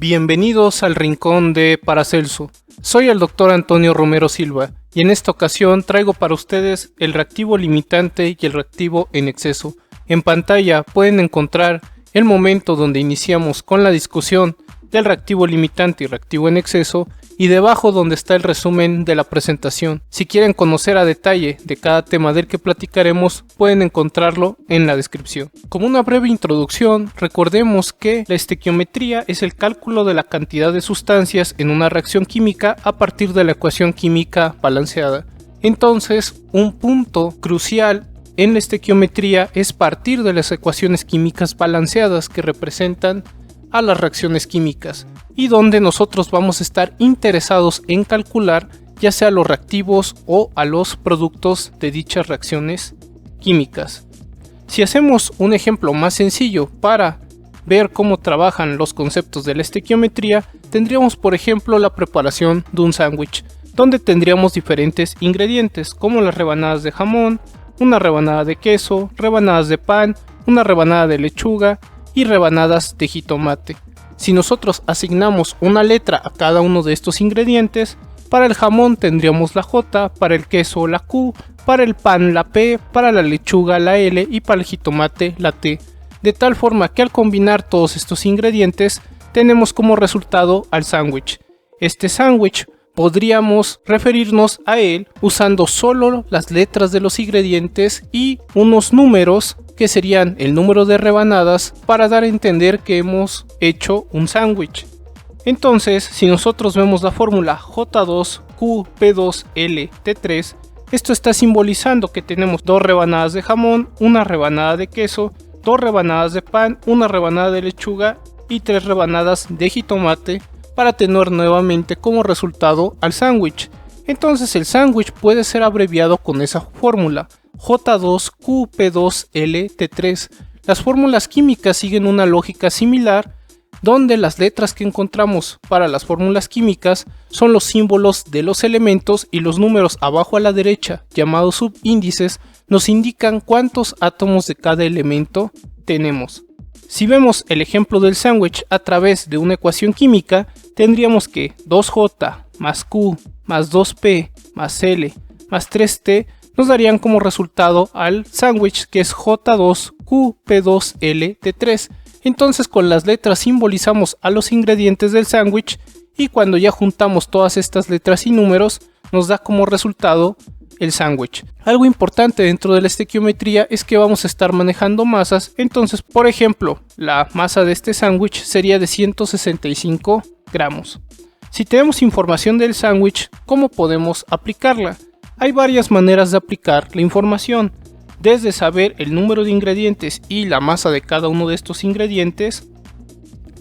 Bienvenidos al rincón de Paracelso. Soy el Dr. Antonio Romero Silva y en esta ocasión traigo para ustedes el reactivo limitante y el reactivo en exceso. En pantalla pueden encontrar el momento donde iniciamos con la discusión del reactivo limitante y reactivo en exceso, y debajo donde está el resumen de la presentación. Si quieren conocer a detalle de cada tema del que platicaremos, pueden encontrarlo en la descripción. Como una breve introducción, recordemos que la estequiometría es el cálculo de la cantidad de sustancias en una reacción química a partir de la ecuación química balanceada. Entonces, un punto crucial en la estequiometría es partir de las ecuaciones químicas balanceadas que representan a las reacciones químicas, y donde nosotros vamos a estar interesados en calcular ya sea los reactivos o a los productos de dichas reacciones químicas. Si hacemos un ejemplo más sencillo para ver cómo trabajan los conceptos de la estequiometría, tendríamos por ejemplo la preparación de un sándwich, donde tendríamos diferentes ingredientes como las rebanadas de jamón, una rebanada de queso, rebanadas de pan, una rebanada de lechuga y rebanadas de jitomate. Si nosotros asignamos una letra a cada uno de estos ingredientes, para el jamón tendríamos la J, para el queso la Q, para el pan la P, para la lechuga la L y para el jitomate la T, de tal forma que al combinar todos estos ingredientes tenemos como resultado al sándwich. Este sándwich podríamos referirnos a él usando solo las letras de los ingredientes y unos números que serían el número de rebanadas para dar a entender que hemos hecho un sándwich. Entonces, si nosotros vemos la fórmula J2QP2LT3, esto está simbolizando que tenemos 2 rebanadas de jamón, una rebanada de queso, 2 rebanadas de pan, una rebanada de lechuga y 3 rebanadas de jitomate, para tener nuevamente como resultado al sándwich. Entonces el sándwich puede ser abreviado con esa fórmula J2QP2LT3. Las fórmulas químicas siguen una lógica similar, donde las letras que encontramos para las fórmulas químicas son los símbolos de los elementos y los números abajo a la derecha, llamados subíndices, nos indican cuántos átomos de cada elemento tenemos. Si vemos el ejemplo del sándwich a través de una ecuación química, tendríamos que 2J más Q más 2P más L más 3T nos darían como resultado al sándwich, que es J2QP2LT3. Entonces con las letras simbolizamos a los ingredientes del sándwich, y cuando ya juntamos todas estas letras y números nos da como resultado el sándwich. Algo importante dentro de la estequiometría es que vamos a estar manejando masas. Entonces, por ejemplo, la masa de este sándwich sería de 165 gramos. Si tenemos información del sándwich, ¿cómo podemos aplicarla? Hay varias maneras de aplicar la información, desde saber el número de ingredientes y la masa de cada uno de estos ingredientes,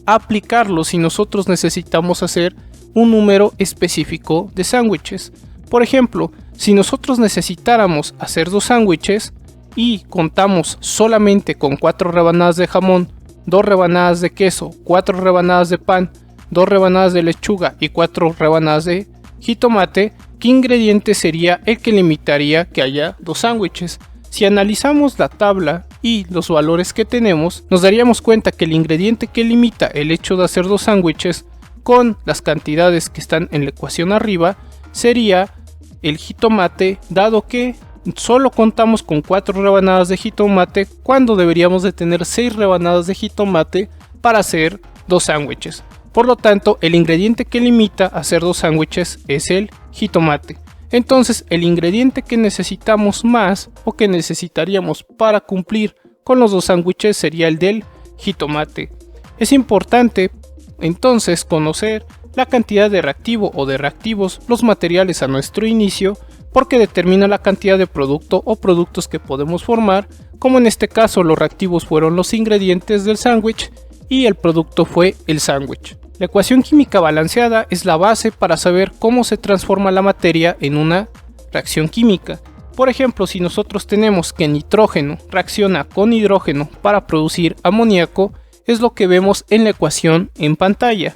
a aplicarlo si nosotros necesitamos hacer un número específico de sándwiches. Por ejemplo, si nosotros necesitáramos hacer 2 sándwiches y contamos solamente con 4 rebanadas de jamón, 2 rebanadas de queso, 4 rebanadas de pan, 2 rebanadas de lechuga y 4 rebanadas de jitomate, ¿qué ingrediente sería el que limitaría que haya 2 sándwiches? Si analizamos la tabla y los valores que tenemos, nos daríamos cuenta que el ingrediente que limita el hecho de hacer 2 sándwiches con las cantidades que están en la ecuación arriba sería el jitomate, dado que solo contamos con 4 rebanadas de jitomate cuando deberíamos de tener 6 rebanadas de jitomate para hacer 2 sándwiches. Por lo tanto, el ingrediente que limita a hacer 2 sándwiches es el jitomate. Entonces, el ingrediente que necesitamos más o que necesitaríamos para cumplir con los 2 sándwiches sería el del jitomate. Es importante entonces conocer la cantidad de reactivo o de reactivos, los materiales a nuestro inicio, porque determina la cantidad de producto o productos que podemos formar, como en este caso los reactivos fueron los ingredientes del sándwich y el producto fue el sándwich. La ecuación química balanceada es la base para saber cómo se transforma la materia en una reacción química. Por ejemplo, si nosotros tenemos que nitrógeno reacciona con hidrógeno para producir amoníaco, es lo que vemos en la ecuación en pantalla,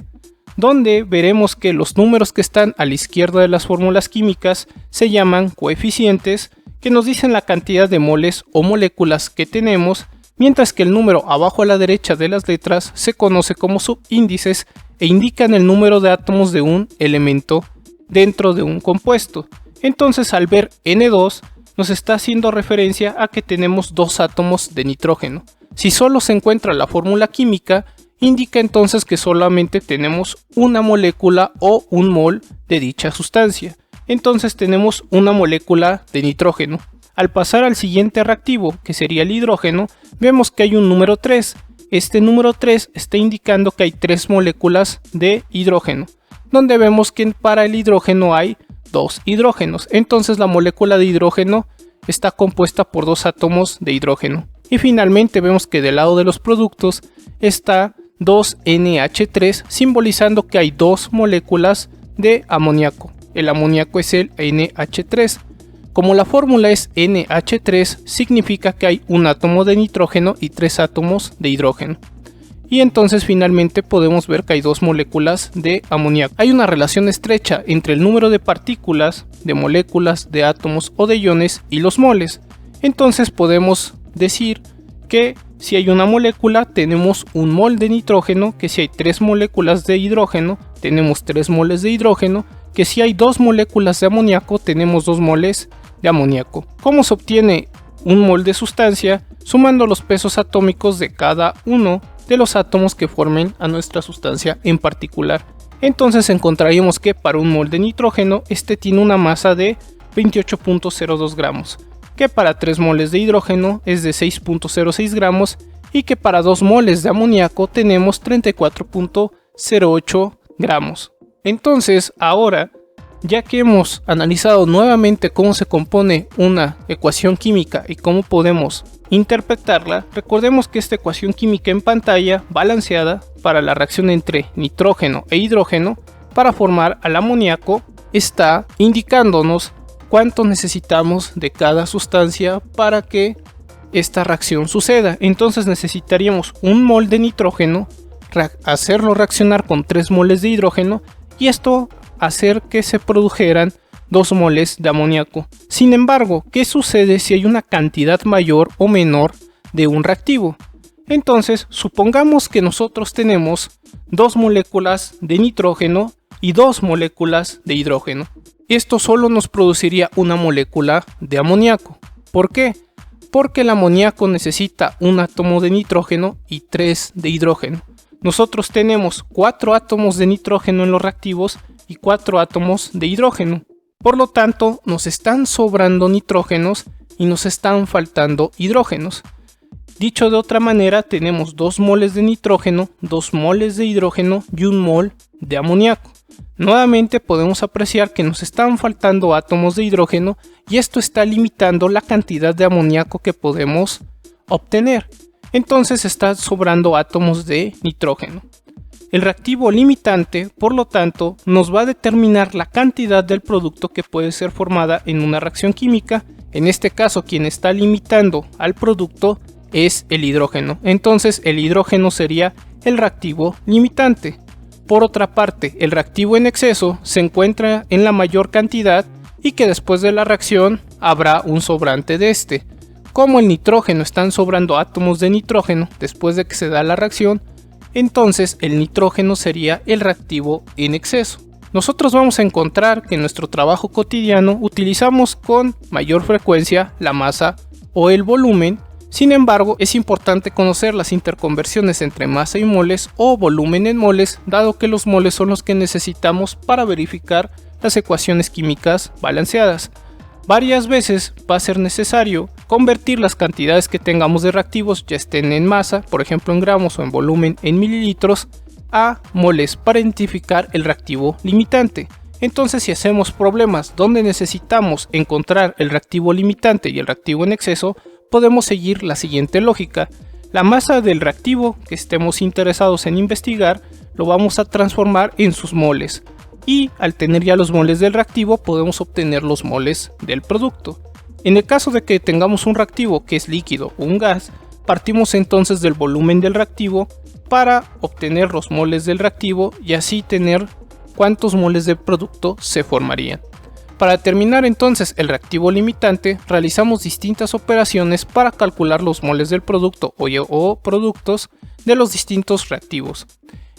donde veremos que los números que están a la izquierda de las fórmulas químicas se llaman coeficientes, que nos dicen la cantidad de moles o moléculas que tenemos, mientras que el número abajo a la derecha de las letras se conoce como subíndices, e indican el número de átomos de un elemento dentro de un compuesto. Entonces al ver N2 nos está haciendo referencia a que tenemos dos átomos de nitrógeno. Si solo se encuentra la fórmula química, indica entonces que solamente tenemos una molécula o un mol de dicha sustancia. Entonces tenemos una molécula de nitrógeno. Al pasar al siguiente reactivo, que sería el hidrógeno, vemos que hay un número 3. Este número 3 está indicando que hay 3 moléculas de hidrógeno, donde vemos que para el hidrógeno hay 2 hidrógenos. Entonces la molécula de hidrógeno está compuesta por 2 átomos de hidrógeno. Y finalmente vemos que del lado de los productos está 2NH3, simbolizando que hay 2 moléculas de amoníaco. El amoníaco es el NH3. Como la fórmula es NH3, significa que hay un átomo de nitrógeno y 3 átomos de hidrógeno. Y entonces finalmente podemos ver que hay 2 moléculas de amoníaco. Hay una relación estrecha entre el número de partículas, de moléculas, de átomos o de iones y los moles. Entonces podemos decir que si hay una molécula tenemos un mol de nitrógeno, que si hay 3 moléculas de hidrógeno tenemos 3 moles de hidrógeno, que si hay 2 moléculas de amoníaco tenemos 2 moles de amoníaco. ¿Cómo se obtiene un mol de sustancia? Sumando los pesos atómicos de cada uno de los átomos que formen a nuestra sustancia en particular. Entonces encontraríamos que para un mol de nitrógeno este tiene una masa de 28.02 gramos, que para 3 moles de hidrógeno es de 6.06 gramos y que para 2 moles de amoníaco tenemos 34.08 gramos. Entonces ahora, ya que hemos analizado nuevamente cómo se compone una ecuación química y cómo podemos interpretarla, recordemos que esta ecuación química en pantalla balanceada para la reacción entre nitrógeno e hidrógeno para formar al amoníaco está indicándonos cuánto necesitamos de cada sustancia para que esta reacción suceda. Entonces necesitaríamos un mol de nitrógeno, hacerlo reaccionar con 3 moles de hidrógeno y esto hacer que se produjeran 2 moles de amoníaco. Sin embargo, ¿qué sucede si hay una cantidad mayor o menor de un reactivo? Entonces, supongamos que nosotros tenemos 2 moléculas de nitrógeno y 2 moléculas de hidrógeno. Esto solo nos produciría una molécula de amoníaco. ¿Por qué? Porque el amoníaco necesita un átomo de nitrógeno y 3 de hidrógeno. Nosotros tenemos 4 átomos de nitrógeno en los reactivos y 4 átomos de hidrógeno. Por lo tanto, nos están sobrando nitrógenos y nos están faltando hidrógenos. Dicho de otra manera, tenemos 2 moles de nitrógeno, 2 moles de hidrógeno y 1 mol de amoníaco. Nuevamente podemos apreciar que nos están faltando átomos de hidrógeno y esto está limitando la cantidad de amoníaco que podemos obtener. Entonces está sobrando átomos de nitrógeno. El reactivo limitante, por lo tanto, nos va a determinar la cantidad del producto que puede ser formada en una reacción química. En este caso, quien está limitando al producto es el hidrógeno. Entonces, el hidrógeno sería el reactivo limitante. Por otra parte, el reactivo en exceso se encuentra en la mayor cantidad y que después de la reacción habrá un sobrante de este. Como el nitrógeno están sobrando átomos de nitrógeno después de que se da la reacción, entonces el nitrógeno sería el reactivo en exceso. Nosotros vamos a encontrar que en nuestro trabajo cotidiano utilizamos con mayor frecuencia la masa o el volumen. Sin embargo, es importante conocer las interconversiones entre masa y moles o volumen en moles, dado que los moles son los que necesitamos para verificar las ecuaciones químicas balanceadas. Varias veces va a ser necesario convertir las cantidades que tengamos de reactivos, ya estén en masa, por ejemplo en gramos o en volumen en mililitros, a moles para identificar el reactivo limitante. Entonces, si hacemos problemas donde necesitamos encontrar el reactivo limitante y el reactivo en exceso, podemos seguir la siguiente lógica. La masa del reactivo que estemos interesados en investigar lo vamos a transformar en sus moles. Y al tener ya los moles del reactivo podemos obtener los moles del producto. En el caso de que tengamos un reactivo que es líquido o un gas, partimos entonces del volumen del reactivo para obtener los moles del reactivo y así tener cuántos moles del producto se formarían. Para determinar entonces el reactivo limitante, realizamos distintas operaciones para calcular los moles del producto o productos de los distintos reactivos.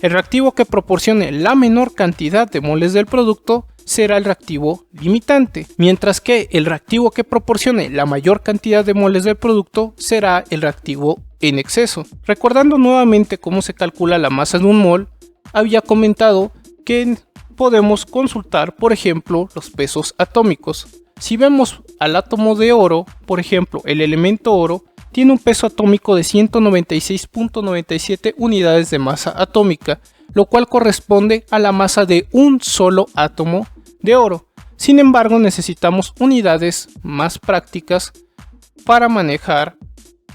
El reactivo que proporcione la menor cantidad de moles del producto será el reactivo limitante, mientras que el reactivo que proporcione la mayor cantidad de moles del producto será el reactivo en exceso. Recordando nuevamente cómo se calcula la masa de un mol, había comentado que podemos consultar, por ejemplo, los pesos atómicos. Si vemos al átomo de oro, por ejemplo, el elemento oro tiene un peso atómico de 196.97 unidades de masa atómica, lo cual corresponde a la masa de un solo átomo de oro. Sin embargo, necesitamos unidades más prácticas para manejar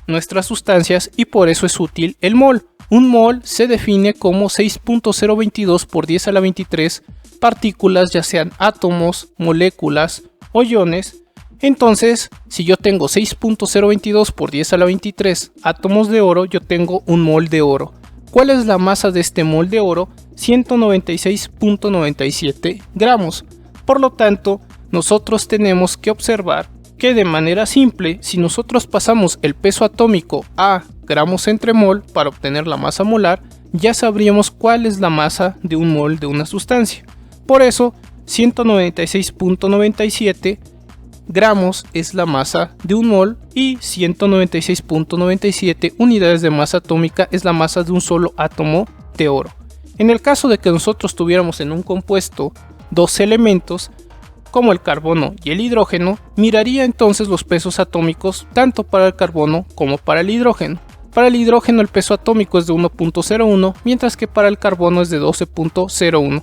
nuestras sustancias y por eso es útil el mol. Un mol se define como 6.022 por 10 a la 23 partículas, ya sean átomos, moléculas o iones. Entonces, si yo tengo 6.022 por 10 a la 23 átomos de oro, yo tengo un mol de oro. ¿Cuál es la masa de este mol de oro? 196.97 gramos. Por lo tanto, nosotros tenemos que observar que de manera simple, si nosotros pasamos el peso atómico a gramos entre mol para obtener la masa molar, ya sabríamos cuál es la masa de un mol de una sustancia. Por eso, 196.97 gramos es la masa de un mol y 196.97 unidades de masa atómica es la masa de un solo átomo de oro. En el caso de que nosotros tuviéramos en un compuesto dos elementos, como el carbono y el hidrógeno, miraría entonces los pesos atómicos tanto para el carbono como para el hidrógeno. Para el hidrógeno el peso atómico es de 1.01, mientras que para el carbono es de 12.01.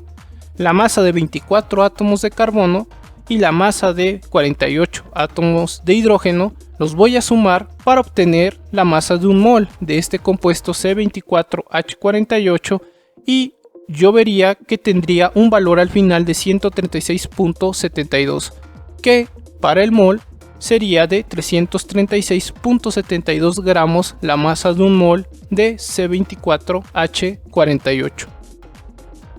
La masa de 24 átomos de carbono y la masa de 48 átomos de hidrógeno los voy a sumar para obtener la masa de un mol de este compuesto C24H48 y yo vería que tendría un valor al final de 136.72, que para el mol sería de 336.72 gramos la masa de un mol de C24H48.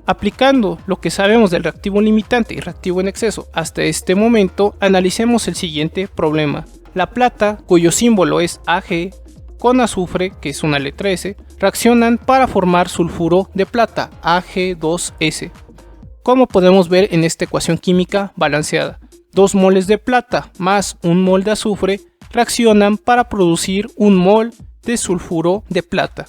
Aplicando lo que sabemos del reactivo limitante y reactivo en exceso hasta este momento, analicemos el siguiente problema. La plata, cuyo símbolo es Ag, con azufre, que es una letra S, reaccionan para formar sulfuro de plata, Ag2S. Como podemos ver en esta ecuación química balanceada, 2 moles de plata más 1 mol de azufre reaccionan para producir 1 mol de sulfuro de plata.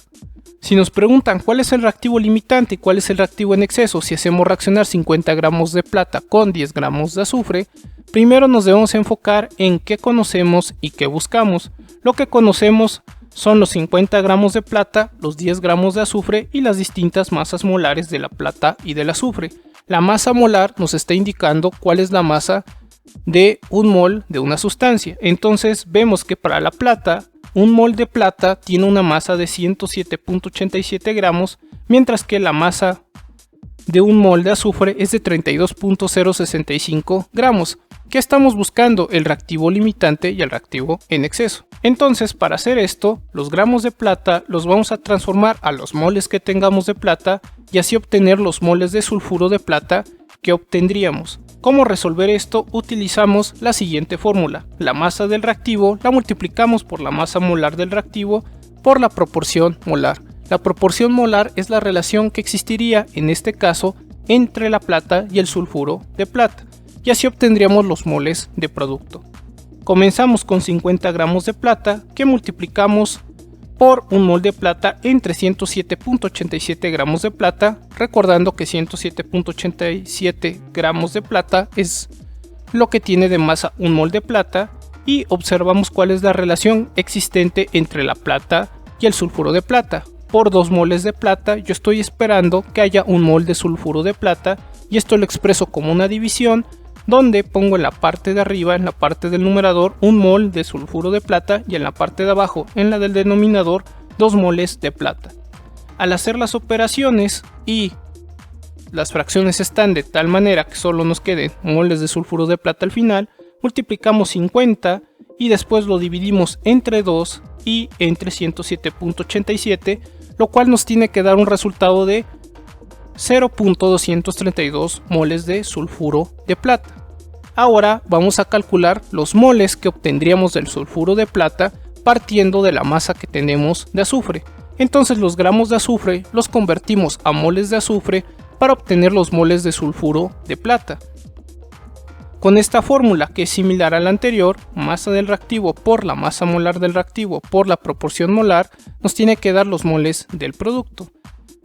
Si nos preguntan cuál es el reactivo limitante y cuál es el reactivo en exceso si hacemos reaccionar 50 gramos de plata con 10 gramos de azufre, primero nos debemos enfocar en qué conocemos y qué buscamos. Lo que conocemos son los 50 gramos de plata, los 10 gramos de azufre y las distintas masas molares de la plata y del azufre. La masa molar nos está indicando cuál es la masa de un mol de una sustancia. Entonces vemos que para la plata, un mol de plata tiene una masa de 107.87 gramos, mientras que la masa de un mol de azufre es de 32.065 gramos. ¿Qué estamos buscando? El reactivo limitante y el reactivo en exceso. Entonces, para hacer esto, los gramos de plata los vamos a transformar a los moles que tengamos de plata y así obtener los moles de sulfuro de plata que obtendríamos. ¿Cómo resolver esto? Utilizamos la siguiente fórmula. La masa del reactivo la multiplicamos por la masa molar del reactivo por la proporción molar. La proporción molar es la relación que existiría en este caso entre la plata y el sulfuro de plata, y así obtendríamos los moles de producto. Comenzamos con 50 gramos de plata que multiplicamos por un mol de plata entre 107.87 gramos de plata, recordando que 107.87 gramos de plata es lo que tiene de masa un mol de plata, y observamos cuál es la relación existente entre la plata y el sulfuro de plata. Por 2 moles de plata yo estoy esperando que haya un mol de sulfuro de plata, y esto lo expreso como una división donde pongo en la parte de arriba, en la parte del numerador, un mol de sulfuro de plata y en la parte de abajo, en la del denominador, 2 moles de plata. Al hacer las operaciones y las fracciones están de tal manera que solo nos queden moles de sulfuro de plata al final, multiplicamos 50 y después lo dividimos entre 2 y entre 107.87, lo cual nos tiene que dar un resultado de 0.232 moles de sulfuro de plata. Ahora vamos a calcular los moles que obtendríamos del sulfuro de plata partiendo de la masa que tenemos de azufre. Entonces los gramos de azufre los convertimos a moles de azufre para obtener los moles de sulfuro de plata. Con esta fórmula, que es similar a la anterior, masa del reactivo por la masa molar del reactivo por la proporción molar, nos tiene que dar los moles del producto.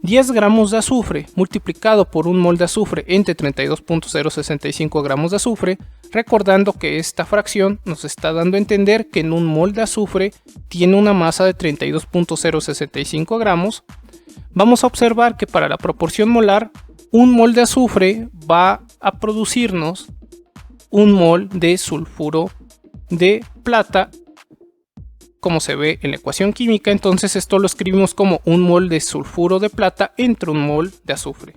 10 gramos de azufre multiplicado por un mol de azufre entre 32.065 gramos de azufre, recordando que esta fracción nos está dando a entender que en un mol de azufre tiene una masa de 32.065 gramos. Vamos a observar que para la proporción molar, un mol de azufre va a producirnos un mol de sulfuro de plata, como se ve en la ecuación química. Entonces esto lo escribimos como un mol de sulfuro de plata entre un mol de azufre.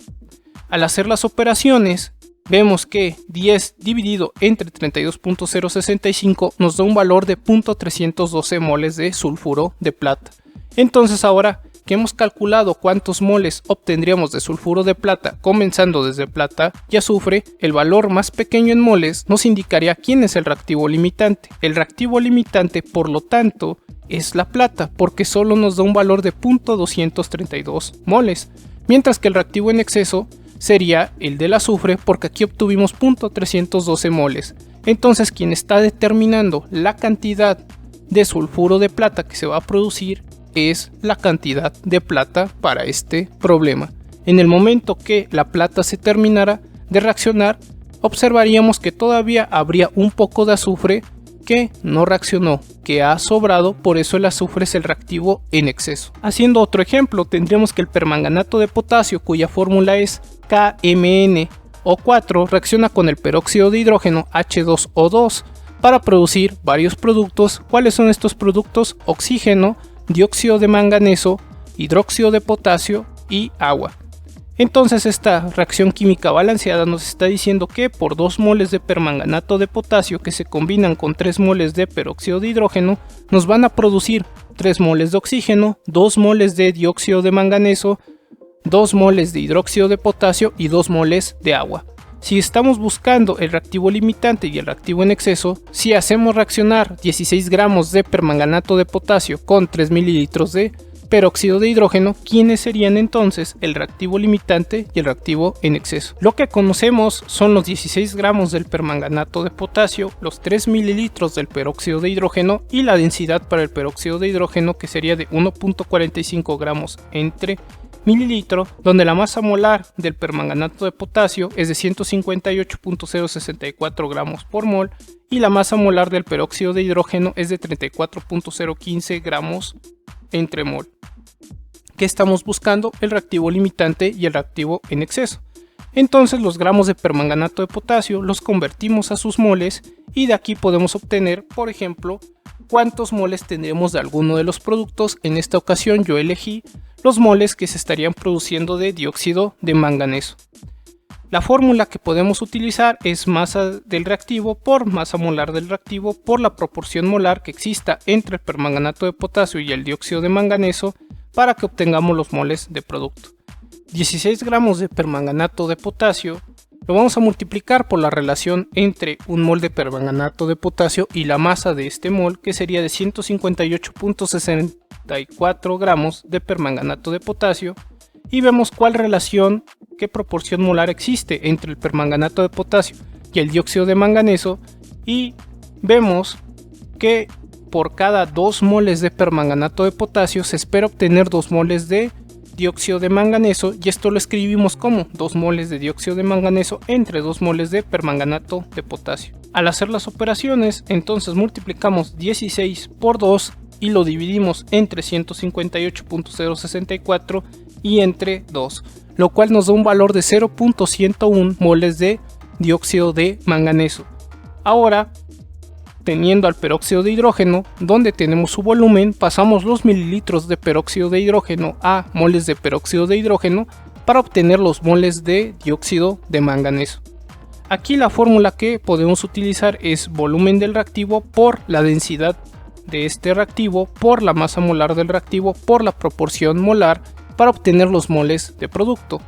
Al hacer las operaciones, vemos que 10 dividido entre 32.065 nos da un valor de 0.312 moles de sulfuro de plata. Entonces ahora que hemos calculado cuántos moles obtendríamos de sulfuro de plata comenzando desde plata y azufre, el valor más pequeño en moles nos indicaría quién es el reactivo limitante. El reactivo limitante, por lo tanto, es la plata, porque solo nos da un valor de 0.232 moles, mientras que el reactivo en exceso sería el del azufre, porque aquí obtuvimos 0.312 moles. Entonces quien está determinando la cantidad de sulfuro de plata que se va a producir es la cantidad de plata para este problema. En el momento que la plata se terminara de reaccionar, observaríamos que todavía habría un poco de azufre que no reaccionó, que ha sobrado, por eso el azufre es el reactivo en exceso. Haciendo otro ejemplo, tendríamos que el permanganato de potasio, cuya fórmula es KMnO4, reacciona con el peróxido de hidrógeno H2O2 para producir varios productos. ¿Cuáles son estos productos? Oxígeno, dióxido de manganeso, hidróxido de potasio y agua. Entonces esta reacción química balanceada nos está diciendo que por 2 moles de permanganato de potasio que se combinan con 3 moles de peróxido de hidrógeno nos van a producir 3 moles de oxígeno, 2 moles de dióxido de manganeso, 2 moles de hidróxido de potasio y 2 moles de agua. Si estamos buscando el reactivo limitante y el reactivo en exceso, si hacemos reaccionar 16 gramos de permanganato de potasio con 3 mililitros de peróxido de hidrógeno, ¿quiénes serían entonces el reactivo limitante y el reactivo en exceso? Lo que conocemos son los 16 gramos del permanganato de potasio, los 3 mililitros del peróxido de hidrógeno y la densidad para el peróxido de hidrógeno, que sería de 1.45 gramos entre mililitro, donde la masa molar del permanganato de potasio es de 158.064 gramos por mol y la masa molar del peróxido de hidrógeno es de 34.015 gramos entre mol. ¿Qué estamos buscando? El reactivo limitante y el reactivo en exceso. Entonces los gramos de permanganato de potasio los convertimos a sus moles y de aquí podemos obtener, por ejemplo, cuántos moles tendremos de alguno de los productos. En esta ocasión yo elegí los moles que se estarían produciendo de dióxido de manganeso. La fórmula que podemos utilizar es masa del reactivo por masa molar del reactivo por la proporción molar que exista entre el permanganato de potasio y el dióxido de manganeso para que obtengamos los moles de producto. 16 gramos de permanganato de potasio lo vamos a multiplicar por la relación entre un mol de permanganato de potasio y la masa de este mol, que sería de 158.64 gramos de permanganato de potasio, y vemos cuál relación, qué proporción molar existe entre el permanganato de potasio y el dióxido de manganeso, y vemos que por cada 2 moles de permanganato de potasio se espera obtener 2 moles de dióxido de manganeso, y esto lo escribimos como 2 moles de dióxido de manganeso entre 2 moles de permanganato de potasio. Al hacer las operaciones, entonces multiplicamos 16 por 2 y lo dividimos entre 158.064 y entre 2, lo cual nos da un valor de 0.101 moles de dióxido de manganeso. Ahora, teniendo al peróxido de hidrógeno, donde tenemos su volumen, pasamos los mililitros de peróxido de hidrógeno a moles de peróxido de hidrógeno para obtener los moles de dióxido de manganeso. Aquí la fórmula que podemos utilizar es volumen del reactivo por la densidad de este reactivo por la masa molar del reactivo por la proporción molar para obtener los moles de producto.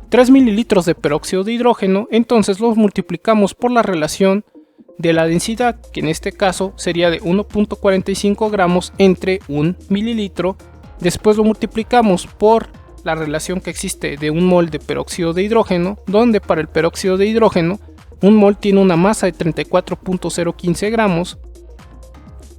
3 mililitros de peróxido de hidrógeno, entonces los multiplicamos por la relación de la densidad, que en este caso sería de 1.45 gramos entre 1 mililitro, Después lo multiplicamos por la relación que existe de un mol de peróxido de hidrógeno, donde para el peróxido de hidrógeno un mol tiene una masa de 34.015 gramos,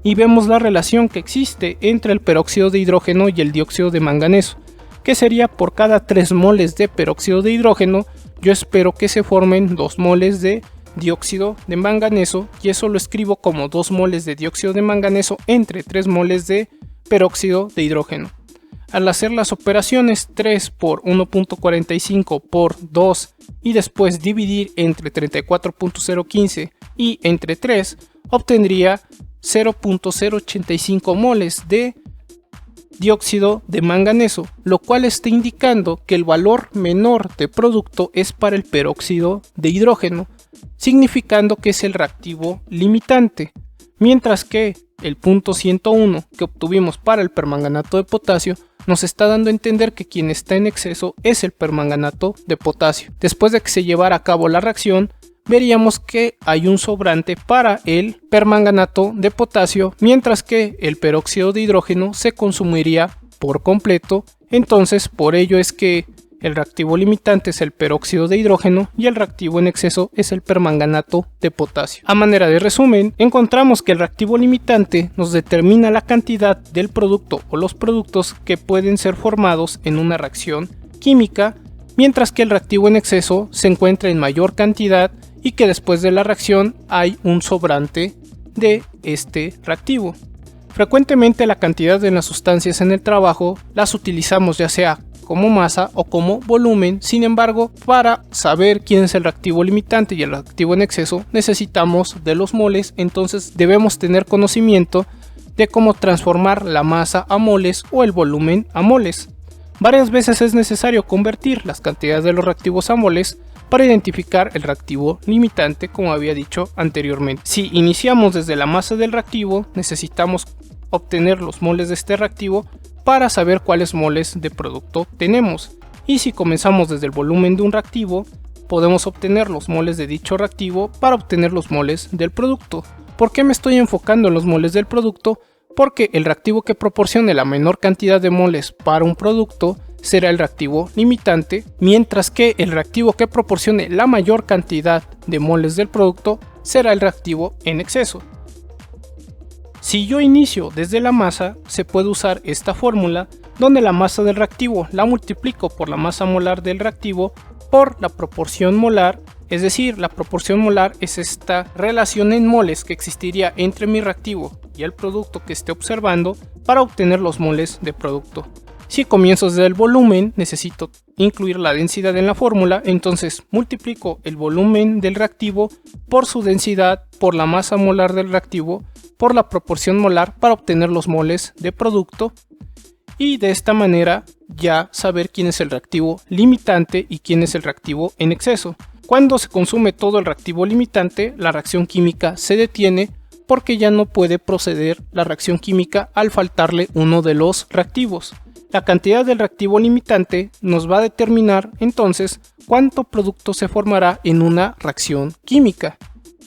y vemos la relación que existe entre el peróxido de hidrógeno y el dióxido de manganeso, que sería por cada 3 moles de peróxido de hidrógeno, yo espero que se formen 2 moles de dióxido de manganeso, y eso lo escribo como 2 moles de dióxido de manganeso entre 3 moles de peróxido de hidrógeno. Al hacer las operaciones 3 por 1.45 por 2 y después dividir entre 34.015 y entre 3, obtendría 0.085 moles de dióxido de manganeso, lo cual está indicando que el valor menor de producto es para el peróxido de hidrógeno, significando que es el reactivo limitante, mientras que el punto 101 que obtuvimos para el permanganato de potasio nos está dando a entender que quien está en exceso es el permanganato de potasio. Después de que se llevara a cabo la reacción, veríamos que hay un sobrante para el permanganato de potasio, mientras que el peróxido de hidrógeno se consumiría por completo. Entonces, por ello es que el reactivo limitante es el peróxido de hidrógeno y el reactivo en exceso es el permanganato de potasio. A manera de resumen, encontramos que el reactivo limitante nos determina la cantidad del producto o los productos que pueden ser formados en una reacción química, mientras que el reactivo en exceso se encuentra en mayor cantidad y que después de la reacción hay un sobrante de este reactivo. Frecuentemente la cantidad de las sustancias en el trabajo las utilizamos ya sea como masa o como volumen. Sin embargo, para saber quién es el reactivo limitante y el reactivo en exceso necesitamos de los moles, entonces debemos tener conocimiento de cómo transformar la masa a moles o el volumen a moles. Varias veces es necesario convertir las cantidades de los reactivos a moles para identificar el reactivo limitante, como había dicho anteriormente. Si iniciamos desde la masa del reactivo, necesitamos obtener los moles de este reactivo para saber cuáles moles de producto tenemos, y si comenzamos desde el volumen de un reactivo, podemos obtener los moles de dicho reactivo para obtener los moles del producto. ¿Por qué me estoy enfocando en los moles del producto? Porque el reactivo que proporcione la menor cantidad de moles para un producto será el reactivo limitante, mientras que el reactivo que proporcione la mayor cantidad de moles del producto será el reactivo en exceso. Si yo inicio desde la masa, se puede usar esta fórmula, donde la masa del reactivo la multiplico por la masa molar del reactivo por la proporción molar, es decir, la proporción molar es esta relación en moles que existiría entre mi reactivo y el producto que esté observando para obtener los moles de producto. Si comienzo desde el volumen, necesito incluir la densidad en la fórmula, entonces multiplico el volumen del reactivo por su densidad por la masa molar del reactivo por la proporción molar para obtener los moles de producto, y de esta manera ya saber quién es el reactivo limitante y quién es el reactivo en exceso. Cuando se consume todo el reactivo limitante, la reacción química se detiene porque ya no puede proceder la reacción química al faltarle uno de los reactivos. La cantidad del reactivo limitante nos va a determinar entonces cuánto producto se formará en una reacción química.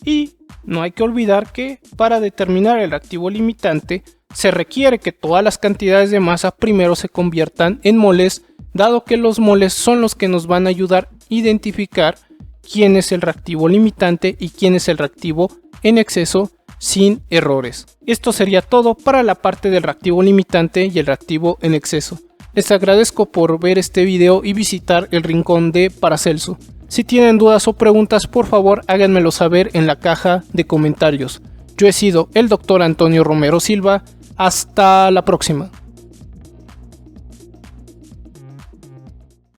Y no hay que olvidar que para determinar el reactivo limitante se requiere que todas las cantidades de masa primero se conviertan en moles, dado que los moles son los que nos van a ayudar a identificar quién es el reactivo limitante y quién es el reactivo en exceso sin errores. Esto sería todo para la parte del reactivo limitante y el reactivo en exceso. Les agradezco por ver este video y visitar el rincón de Paracelso. Si tienen dudas o preguntas, por favor háganmelo saber en la caja de comentarios. Yo he sido el Dr. Antonio Romero Silva. Hasta la próxima.